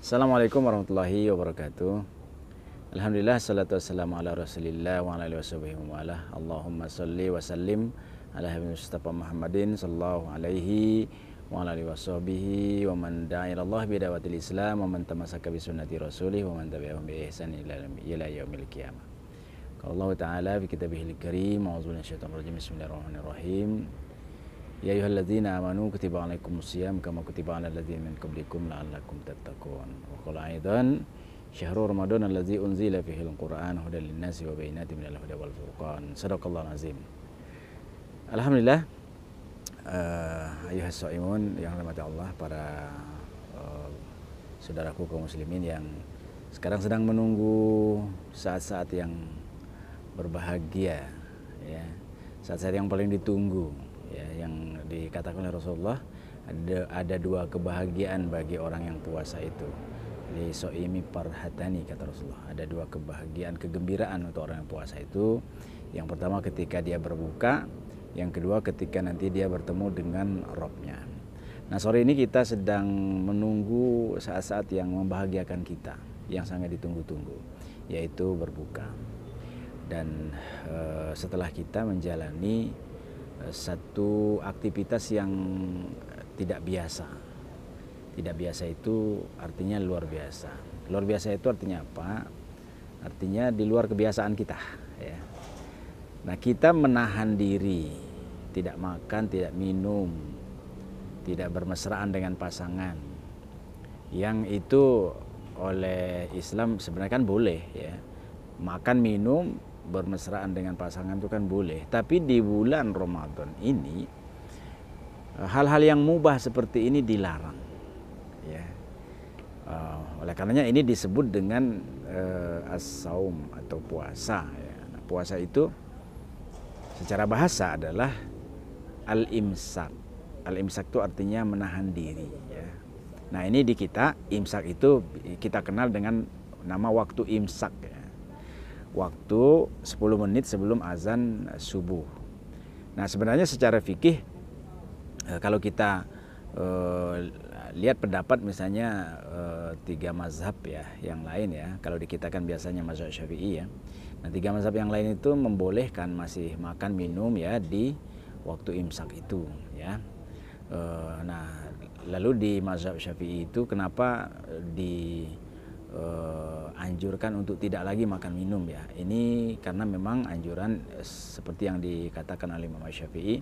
Assalamualaikum warahmatullahi wabarakatuh. Alhamdulillah, salatu wassalamu ala rasulillah wa ala alihi wa ala. Allahumma salli wa sallim ala habibina Mustafa Muhammadin sallallahu alaihi wa ala alihi wa man da'a ila Allah bi da'watil Islam wa man tamassaka bi sunnati rasulih wa man tabi'ahum bi ihsan ila yaumil qiyamah. Qala Allah Ta'ala fi kitabihil karim, a'udzu billahi minasyaitonir rajim. Bismillahirrahmanirrahim. Ya ayyuhalladzina amanu kutiba alaikumusiyam kama kutiba alal ladzina min qablikum la'allakum tattaqun. Wa qala aidan syahrul ramadan allazi unzila fihil Qur'an hudan linnasi wa bayyinatin minal huda wal furqan. Shadaqallahu azim. Alhamdulillah, ayyuhas shaimun yang dirahmati Allah, para saudaraku kaum muslimin yang sekarang sedang menunggu saat-saat yang berbahagia, ya, saat-saat yang paling ditunggu, ya, yang dikatakan oleh Rasulullah, ada dua kebahagiaan bagi orang yang puasa itu. Li soimi parhatani, kata Rasulullah, ada dua kebahagiaan, kegembiraan untuk orang yang puasa itu. Yang pertama ketika dia berbuka, yang kedua ketika nanti dia bertemu dengan Robnya. Nah, sore ini kita sedang menunggu saat-saat yang membahagiakan kita, yang sangat ditunggu-tunggu, yaitu berbuka. Dan setelah kita menjalani satu aktivitas yang tidak biasa. Tidak biasa itu artinya luar biasa. Luar biasa itu artinya apa? Artinya di luar kebiasaan kita, ya. Nah, kita menahan diri, tidak makan, tidak minum, tidak bermesraan dengan pasangan. Yang itu oleh Islam sebenarnya kan boleh, ya. Makan, minum, bermesraan dengan pasangan itu kan boleh. Tapi di bulan Ramadan ini hal-hal yang mubah seperti ini dilarang, ya. Oleh karenanya ini disebut dengan as-saum atau puasa, ya. Nah, puasa itu secara bahasa adalah al-imsak. Al-imsak itu artinya menahan diri, ya. Nah, ini di kita imsak itu kita kenal dengan nama waktu imsak, ya. Waktu 10 menit sebelum azan subuh. Nah, sebenarnya secara fikih kalau kita lihat pendapat misalnya 3 mazhab, ya, yang lain, ya. Kalau di kita kan biasanya mazhab Syafi'i, ya. Nah, 3 mazhab yang lain itu membolehkan masih makan minum, ya, di waktu imsak itu, ya. Nah, lalu di mazhab Syafi'i itu kenapa anjurkan untuk tidak lagi makan minum, ya. Ini karena memang anjuran seperti yang dikatakan oleh Imam Syafi'i,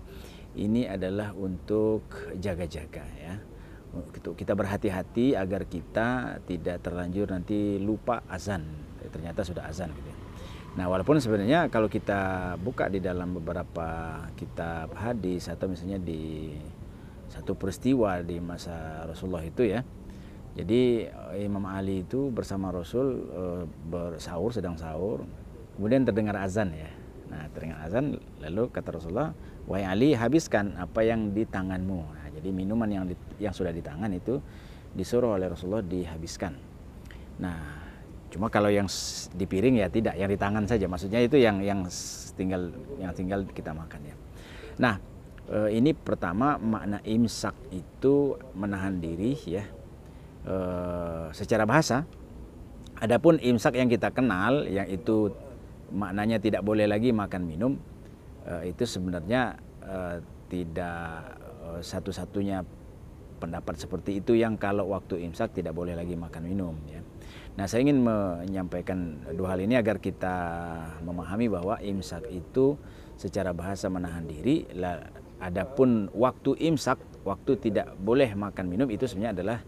ini adalah untuk jaga-jaga, ya. Untuk kita berhati-hati agar kita tidak terlanjur nanti lupa azan, ternyata sudah azan, gitu. Nah, walaupun sebenarnya kalau kita buka di dalam beberapa kitab hadis atau misalnya di satu peristiwa di masa Rasulullah itu, ya. Jadi Imam Ali itu bersama Rasul bersahur, sedang sahur, kemudian terdengar azan, ya. Nah, terdengar azan, lalu kata Rasulullah, "Wahai Ali, habiskan apa yang di tanganmu." Nah, jadi minuman yang sudah di tangan itu disuruh oleh Rasulullah dihabiskan. Nah, cuma kalau yang di piring, ya tidak, yang di tangan saja. Maksudnya itu yang tinggal kita makan, ya. Nah, ini pertama makna imsak itu menahan diri, ya. Secara bahasa. Adapun imsak yang kita kenal, yang itu maknanya tidak boleh lagi makan minum, itu sebenarnya tidak satu-satunya pendapat seperti itu yang kalau waktu imsak tidak boleh lagi makan minum, ya. Nah, saya ingin menyampaikan dua hal ini agar kita memahami bahwa imsak itu secara bahasa menahan diri. Adapun waktu imsak, waktu tidak boleh makan minum, itu sebenarnya adalah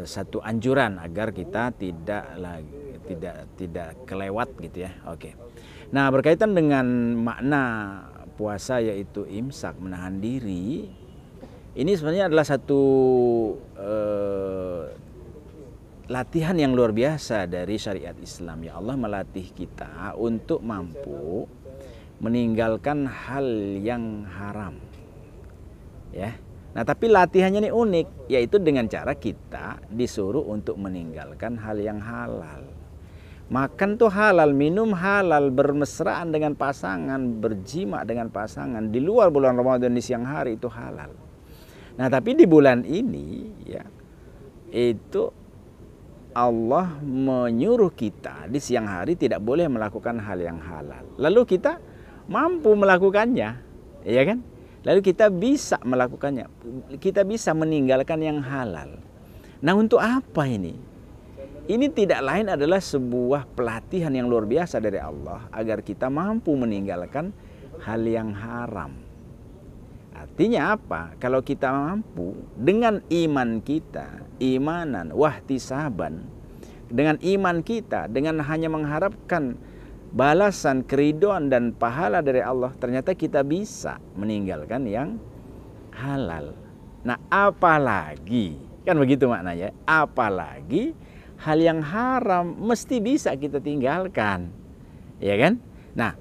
satu anjuran agar kita tidak kelewat, gitu, ya. Oke. Nah, berkaitan dengan makna puasa yaitu imsak, menahan diri, ini sebenarnya adalah satu latihan yang luar biasa dari syariat Islam, ya. Allah melatih kita untuk mampu meninggalkan hal yang haram, ya. Nah, tapi latihannya ini unik, yaitu dengan cara kita disuruh untuk meninggalkan hal yang halal. Makan tuh halal, minum halal, bermesraan dengan pasangan, berjima dengan pasangan di luar bulan Ramadan di siang hari itu halal. Nah, tapi di bulan ini, ya, itu Allah menyuruh kita di siang hari tidak boleh melakukan hal yang halal. Lalu kita mampu melakukannya, ya kan? Lalu kita bisa melakukannya. Kita bisa meninggalkan yang halal. Nah, untuk apa ini? Ini tidak lain adalah sebuah pelatihan yang luar biasa dari Allah agar kita mampu meninggalkan hal yang haram. Artinya apa? Kalau kita mampu dengan iman kita, imanan wahtisaban, dengan iman kita, dengan hanya mengharapkan balasan, keridhaan dan pahala dari Allah, ternyata kita bisa meninggalkan yang halal. Nah, apalagi, kan begitu maknanya, apalagi hal yang haram mesti bisa kita tinggalkan, ya kan? Nah,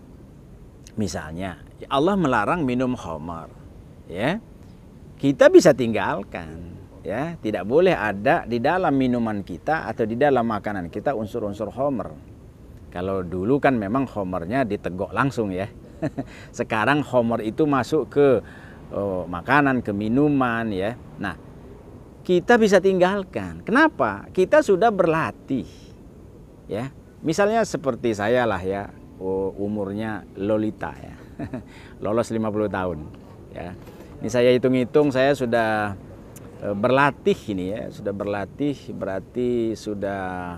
misalnya Allah melarang minum khamar, ya, kita bisa tinggalkan, ya, tidak boleh ada di dalam minuman kita atau di dalam makanan kita unsur-unsur khamar. Kalau dulu kan memang khamarnya ditegok langsung, ya. Sekarang khamar itu masuk ke makanan, ke minuman, ya. Nah, kita bisa tinggalkan. Kenapa? Kita sudah berlatih, ya. Misalnya seperti saya lah, ya, umurnya Lolita, ya. Lolos 50 tahun, ya. Ini saya hitung-hitung saya sudah berlatih ini, ya, sudah berlatih berarti sudah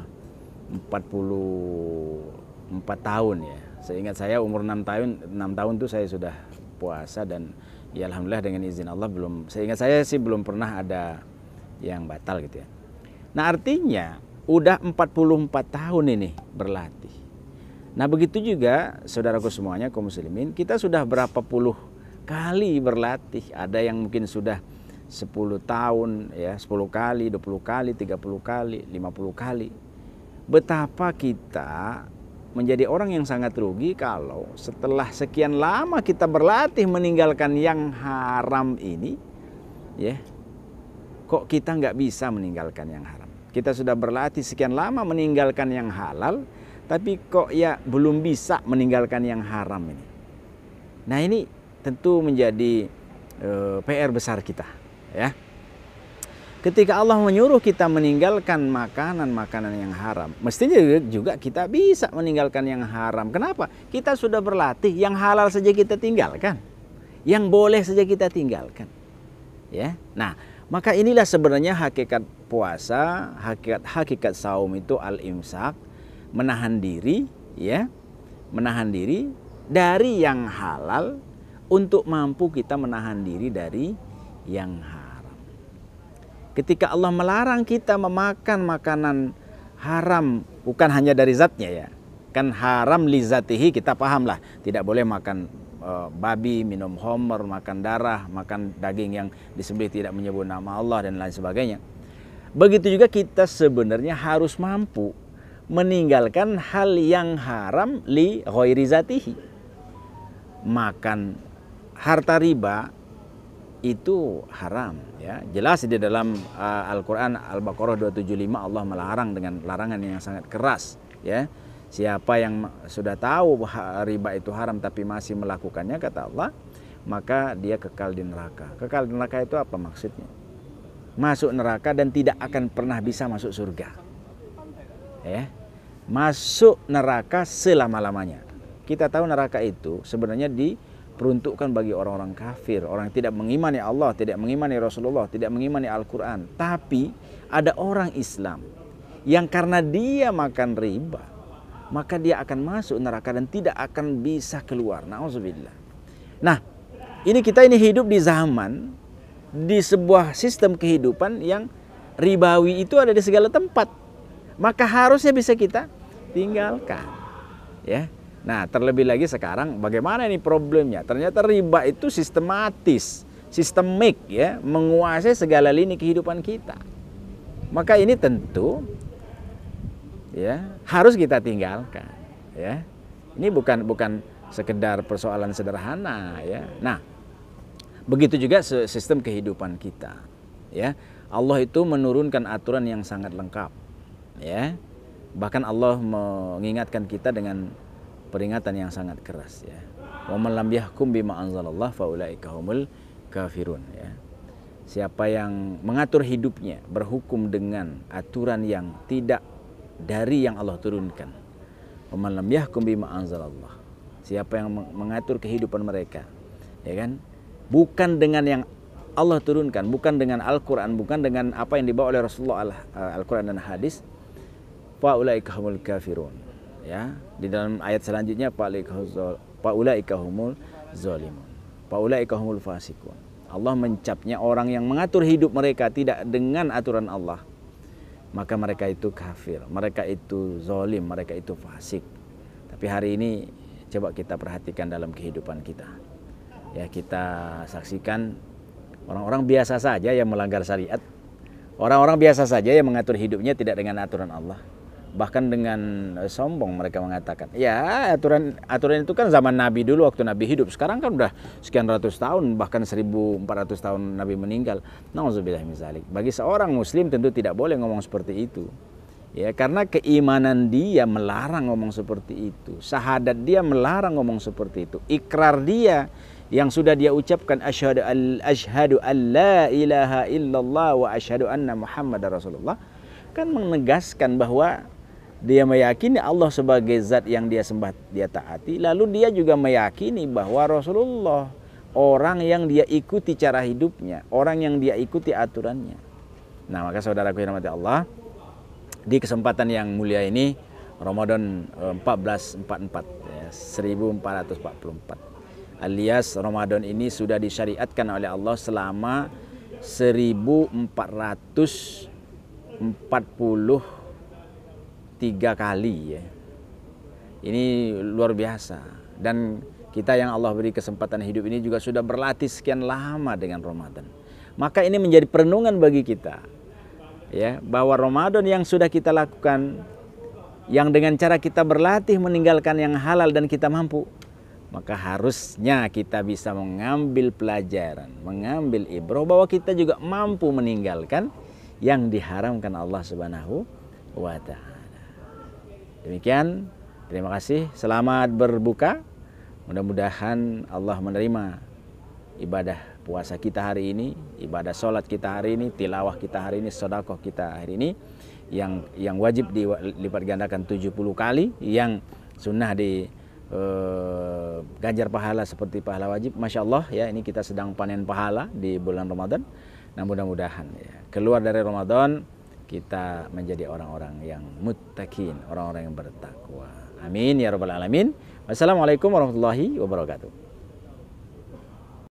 44 tahun, ya. Seingat saya umur 6 tahun tuh saya sudah puasa dan ya alhamdulillah dengan izin Allah seingat saya sih belum pernah ada yang batal gitu, ya. Nah, artinya udah 44 tahun ini berlatih. Nah, begitu juga saudaraku semuanya kaum muslimin, kita sudah berapa puluh kali berlatih. Ada yang mungkin sudah 10 tahun, ya, 10 kali, 20 kali, 30 kali, 50 kali. Betapa kita menjadi orang yang sangat rugi kalau setelah sekian lama kita berlatih meninggalkan yang haram ini, ya, kok kita nggak bisa meninggalkan yang haram. Kita sudah berlatih sekian lama meninggalkan yang halal, tapi kok ya belum bisa meninggalkan yang haram ini. Nah, ini tentu menjadi PR besar kita, ya. Ketika Allah menyuruh kita meninggalkan makanan-makanan yang haram, mestinya juga kita bisa meninggalkan yang haram. Kenapa? Kita sudah berlatih, yang halal saja kita tinggalkan, yang boleh saja kita tinggalkan, ya. Nah, maka inilah sebenarnya hakikat puasa, hakikat saum itu al-imsak, menahan diri, ya, menahan diri dari yang halal untuk mampu kita menahan diri dari yang haram. Ketika Allah melarang kita memakan makanan haram, bukan hanya dari zatnya, ya, kan haram li zatihi kita paham lah, tidak boleh makan babi, minum khamr, makan darah, makan daging yang disembelih tidak menyebut nama Allah dan lain sebagainya. Begitu juga kita sebenarnya harus mampu meninggalkan hal yang haram li ghairi zatihi. Makan harta riba itu haram, ya. Jelas di dalam Al-Qur'an Al-Baqarah 275 Allah melarang dengan larangan yang sangat keras, ya. Siapa yang sudah tahu riba itu haram tapi masih melakukannya, kata Allah, maka dia kekal di neraka. Kekal di neraka itu apa maksudnya? Masuk neraka dan tidak akan pernah bisa masuk surga, ya. Masuk neraka selama-lamanya. Kita tahu neraka itu sebenarnya diperuntukkan bagi orang-orang kafir, orang yang tidak mengimani Allah, tidak mengimani Rasulullah, tidak mengimani Al-Quran. Tapi ada orang Islam yang karena dia makan riba, maka dia akan masuk neraka dan tidak akan bisa keluar. Na'udzubillah. Nah, kita hidup di zaman, di sebuah sistem kehidupan yang ribawi itu ada di segala tempat. Maka harusnya bisa kita tinggalkan, ya. Nah, terlebih lagi sekarang bagaimana ini problemnya? Ternyata riba itu sistematis, sistemik, ya, menguasai segala lini kehidupan kita. Maka ini tentu, ya, harus kita tinggalkan, ya. Ini bukan sekedar persoalan sederhana, ya. Nah, begitu juga sistem kehidupan kita, ya. Allah itu menurunkan aturan yang sangat lengkap, ya. Bahkan Allah mengingatkan kita dengan peringatan yang sangat keras, ya. Wa man lam yahkum bima anzalallah fa ulaika humul kafirun, ya. siapa yang mengatur hidupnya berhukum dengan aturan yang tidak dari yang Allah turunkan. Waman lam yahkum bima anzalallah. Siapa yang mengatur kehidupan mereka, ya kan? Bukan dengan yang Allah turunkan, bukan dengan Al-Qur'an, bukan dengan apa yang dibawa oleh Rasulullah Al-Qur'an dan hadis. Fa ulaika humul kafirun. Ya, di dalam ayat selanjutnya fa ulaika humul zalimun. Fa ulaika humul fasiqun. Allah mencapnya orang yang mengatur hidup mereka tidak dengan aturan Allah, maka mereka itu kafir, mereka itu zalim, mereka itu fasik. Tapi hari ini coba kita perhatikan dalam kehidupan kita. Ya, kita saksikan orang-orang biasa saja yang melanggar syariat. Orang-orang biasa saja yang mengatur hidupnya tidak dengan aturan Allah. Bahkan dengan sombong mereka mengatakan, ya aturan itu kan zaman Nabi dulu waktu Nabi hidup. Sekarang kan udah sekian ratus tahun, bahkan 1400 tahun Nabi meninggal. Nauzubillah min dzalik. Bagi seorang muslim tentu tidak boleh ngomong seperti itu. Ya, karena keimanan dia melarang ngomong seperti itu. Syahadat dia melarang ngomong seperti itu. Ikrar dia yang sudah dia ucapkan asyhadu an la ilaha illallah wa asyhadu anna muhammadar rasulullah, kan menegaskan bahwa dia meyakini Allah sebagai zat yang dia sembah, dia taati. Lalu dia juga meyakini bahwa Rasulullah orang yang dia ikuti cara hidupnya, orang yang dia ikuti aturannya. Nah, maka saudaraku yang dirahmati Allah, di kesempatan yang mulia ini, Ramadan 1444 ya, 1444 alias Ramadan ini sudah disyariatkan oleh Allah selama 1443 kali ya. Ini luar biasa. Dan kita yang Allah beri kesempatan hidup ini juga sudah berlatih sekian lama dengan Ramadan. Maka ini menjadi perenungan bagi kita, ya, bahwa Ramadan yang sudah kita lakukan, yang dengan cara kita berlatih meninggalkan yang halal dan kita mampu, maka harusnya kita bisa mengambil pelajaran, mengambil ibrah bahwa kita juga mampu meninggalkan yang diharamkan Allah Subhanahu wa Ta'ala. Demikian, terima kasih. Selamat berbuka. Mudah-mudahan Allah menerima ibadah puasa kita hari ini, ibadah sholat kita hari ini, tilawah kita hari ini, sedekah kita hari ini, yang wajib dilipat gandakan 70 kali, yang sunnah di ganjar pahala seperti pahala wajib. Masya Allah ya, ini kita sedang panen pahala di bulan Ramadan. Nah, mudah-mudahan ya, keluar dari Ramadan kita menjadi orang-orang yang muttaqin, orang-orang yang bertakwa. Amin ya rabbal alamin. Wassalamualaikum warahmatullahi wabarakatuh.